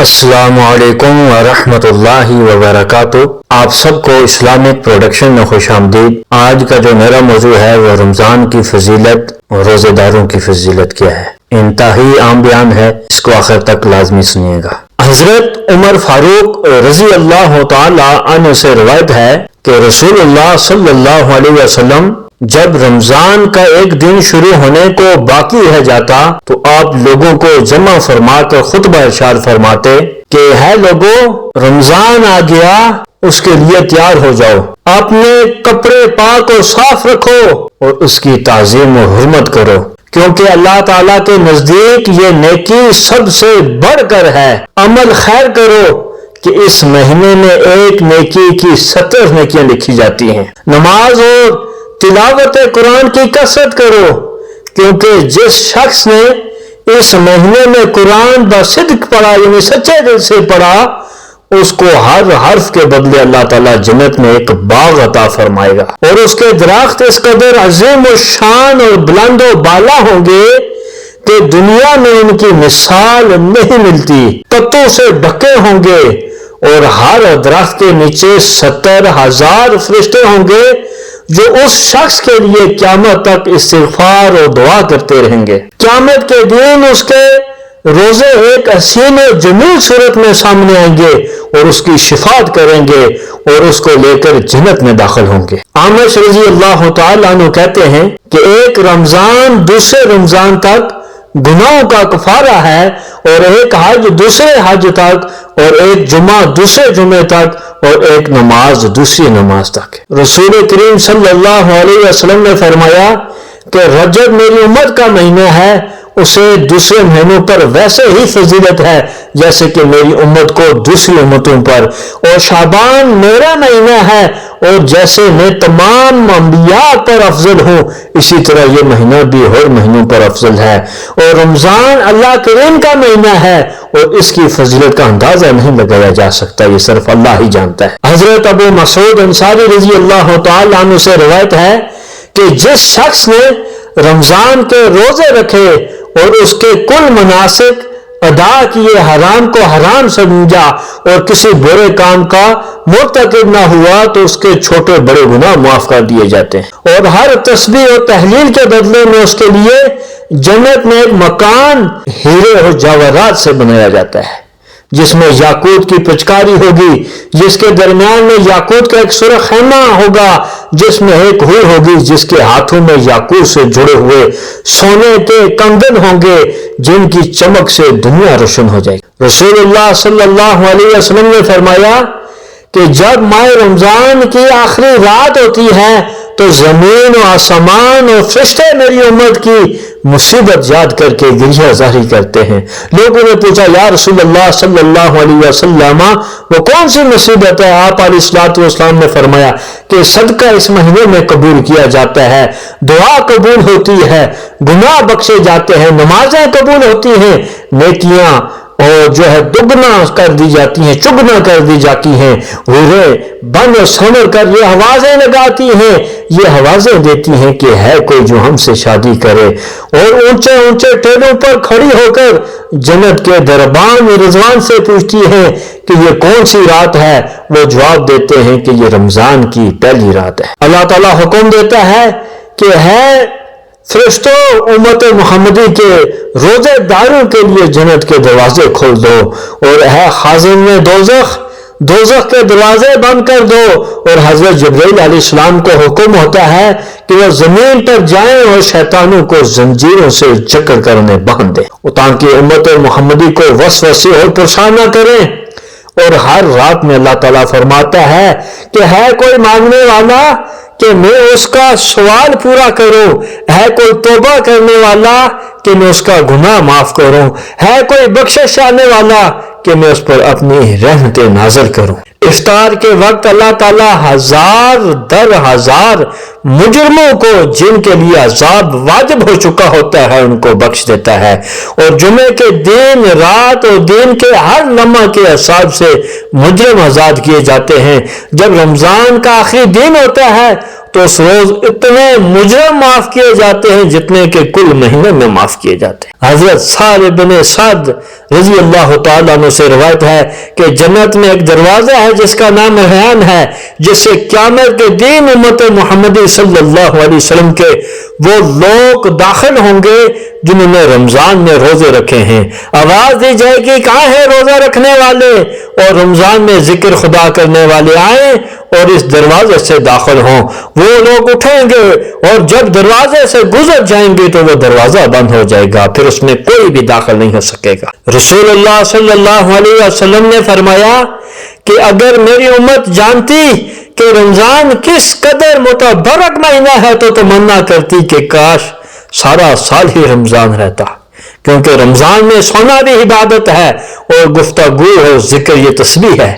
السلام علیکم ورحمۃ اللہ وبرکاتہ۔ آپ سب کو اسلامک پروڈکشن میں خوش آمدید۔ آج کا جو میرا موضوع ہے وہ رمضان کی فضیلت اور روزے داروں کی فضیلت کیا ہے۔ انتہائی عام بیان ہے، اس کو آخر تک لازمی سنیے گا۔ حضرت عمر فاروق رضی اللہ تعالی عنہ سے روایت ہے کہ رسول اللہ صلی اللہ علیہ وسلم جب رمضان کا ایک دن شروع ہونے کو باقی رہ جاتا تو آپ لوگوں کو جمع فرما کر خطبہ ارشاد فرماتے کہ ہے لوگوں، رمضان آ گیا، اس کے لیے تیار ہو جاؤ، اپنے کپڑے پاک اور صاف رکھو اور اس کی تعظیم و حرمت کرو، کیونکہ اللہ تعالیٰ کے نزدیک یہ نیکی سب سے بڑھ کر ہے۔ عمل خیر کرو کہ اس مہینے میں ایک نیکی کی 70 نیکیاں لکھی جاتی ہیں۔ نماز اور تلاوت قرآن کی کثرت کرو، کیونکہ جس شخص نے اس مہینے میں قرآن بصدق پڑھا، یعنی سچے دل سے پڑھا، اس کو ہر حرف کے بدلے اللہ تعالیٰ جنت میں ایک باغ عطا فرمائے گا، اور اس کے درخت اس قدر عظیم و شان اور بلند و بالا ہوں گے کہ دنیا میں ان کی مثال نہیں ملتی۔ پتوں سے ڈھکے ہوں گے اور ہر درخت کے نیچے 70,000 فرشتے ہوں گے جو اس شخص کے لیے قیامت تک استغفار اور دعا کرتے رہیں گے۔ قیامت کے دن اس کے روزے ایک حسین و جمیل صورت میں سامنے آئیں گے اور اس کی شفاعت کریں گے اور اس کو لے کر جنت میں داخل ہوں گے۔ عامر رضی اللہ تعالیٰ عنہ کہتے ہیں کہ ایک رمضان دوسرے رمضان تک گناہوں کا کفارہ ہے، اور ایک حج دوسرے حج تک، اور ایک جمعہ دوسرے جمعے تک، اور ایک نماز دوسری نماز تک۔ رسول کریم صلی اللہ علیہ وسلم نے فرمایا کہ رجب میری امت کا مہینہ ہے، اسے دوسرے مہینوں پر ویسے ہی فضیلت ہے جیسے کہ میری امت کو دوسری امتوں پر، اور شعبان میرا مہینہ ہے، اور جیسے میں تمام انبیاء پر افضل ہوں اسی طرح یہ مہینہ بھی اور مہینوں پر افضل ہے، اور رمضان اللہ کریم کا مہینہ ہے اور اس کی فضیلت کا اندازہ نہیں لگایا جا سکتا، یہ صرف اللہ ہی جانتا ہے۔ حضرت ابو مسعود انصاری رضی اللہ تعالی عنہ سے روایت ہے کہ جس شخص نے رمضان کے روزے رکھے اور اس کے کل مناسک ادا کیے، حرام کو حرام سمجھا اور کسی برے کام کا مرتکب نہ ہوا، تو اس کے چھوٹے بڑے گناہ معاف کر دیے جاتے ہیں، اور ہر تسبیح اور تحلیل کے بدلے میں اس کے لیے جنت میں ایک مکان ہیرے اور جواہرات سے بنایا جاتا ہے، جس میں یاقوت کی پچکاری ہوگی، جس کے درمیان میں یاقوت کا ایک سرخ خیمہ ہوگا، جس میں ایک حور ہوگی جس کے ہاتھوں میں یاقوت سے جڑے ہوئے سونے کے کنگن ہوں گے جن کی چمک سے دنیا روشن ہو جائے گی۔ رسول اللہ صلی اللہ علیہ وسلم نے فرمایا کہ جب ماہ رمضان کی آخری رات ہوتی ہے تو زمین و آسمان اور فرشتے میری امت کی مصیبت یاد کر کے گریہ زاری کرتے ہیں۔ لوگوں نے پوچھا یا رسول اللہ صلی اللہ علیہ وسلم وہ کون سی مصیبت ہے؟ آپ علیہ الصلوۃ والسلام نے فرمایا کہ صدقہ اس مہینے میں قبول کیا جاتا ہے، دعا قبول ہوتی ہے، گناہ بخشے جاتے ہیں، نمازیں قبول ہوتی ہیں، نیکیاں اور جو ہے دگنا کر دی جاتی ہیں، چگنا کر دی جاتی ہیں، حوریں بن اور سنور کر یہ آوازیں لگاتی ہیں، یہ آوازیں دیتی ہیں کہ ہے کوئی جو ہم سے شادی کرے، اور اونچے اونچے ٹیلوں پر کھڑی ہو کر جنت کے دربان رضوان سے پوچھتی ہیں کہ یہ کون سی رات ہے؟ وہ جواب دیتے ہیں کہ یہ رمضان کی پہلی رات ہے۔ اللہ تعالیٰ حکم دیتا ہے کہ ہے فرشتوں امت محمدی کے روزے داروں کے لیے جنت کے دروازے کھول دو، اور ہے خازن دوزخ کے دروازے بند کر دو، اور حضرت جبرائیل علیہ السلام کو حکم ہوتا ہے کہ وہ زمین پر جائیں اور شیطانوں کو زنجیروں سے جکڑ کر انہیں باندھ دیں تاکہ امت محمدی کو وسوسے اور پریشان نہ کریں۔ اور ہر رات میں اللہ تعالیٰ فرماتا ہے کہ ہے کوئی مانگنے والا کہ میں اس کا سوال پورا کروں، ہے کوئی توبہ کرنے والا کہ میں اس کا گناہ معاف کروں، ہے کوئی بخشش چاہنے والا کہ میں اس پر اپنی رحمتیں نازل کروں۔ افطار کے وقت اللہ تعالیٰ 1000 در 1000 مجرموں کو جن کے لیے عذاب واجب ہو چکا ہوتا ہے ان کو بخش دیتا ہے، اور جمعے کے دن رات اور دن کے ہر لمحہ کے حساب سے مجرم آزاد کیے جاتے ہیں۔ جب رمضان کا آخری دن ہوتا ہے تو اس روز اتنے مجرم معاف کیے جاتے ہیں جتنے کہ کل مہینے میں معاف کیے جاتے ہیں۔ حضرت سہل بن سعد رضی اللہ تعالیٰ عنہ سے روایت ہے کہ جنت میں ایک دروازہ ہے جس کا نام ریحان ہے، جس سے قیامت کے دن امت محمدی صلی اللہ علیہ وسلم کے وہ لوگ داخل ہوں گے جنہوں نے رمضان میں روزے رکھے ہیں۔ آواز دی جائے گی کہاں ہے روزہ رکھنے والے، اور رمضان میں ذکر خدا کرنے والے آئیں اور اس دروازے سے داخل ہوں۔ وہ لوگ اٹھیں گے اور جب دروازے سے گزر جائیں گے تو وہ دروازہ بند ہو جائے گا، پھر اس میں کوئی بھی داخل نہیں ہو سکے گا۔ رسول اللہ صلی اللہ علیہ وسلم نے فرمایا کہ اگر میری امت جانتی کہ رمضان کس قدر متبرک مہینہ ہے تو تمنا کرتی کہ کاش سارا سال ہی رمضان رہتا، کیونکہ رمضان میں سونا بھی عبادت ہے اور گفتگو اور ذکر یہ تسبیح ہے،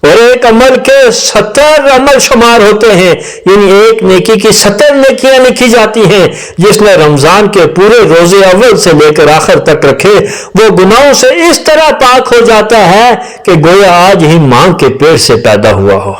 اور ایک عمل کے 70 عمل شمار ہوتے ہیں، یعنی ایک نیکی کی 70 نیکیاں لکھی جاتی ہیں۔ جس نے رمضان کے پورے روزے اول سے لے کر آخر تک رکھے وہ گناہوں سے اس طرح پاک ہو جاتا ہے کہ گویا آج ہی ماں کے پیٹ سے پیدا ہوا ہو۔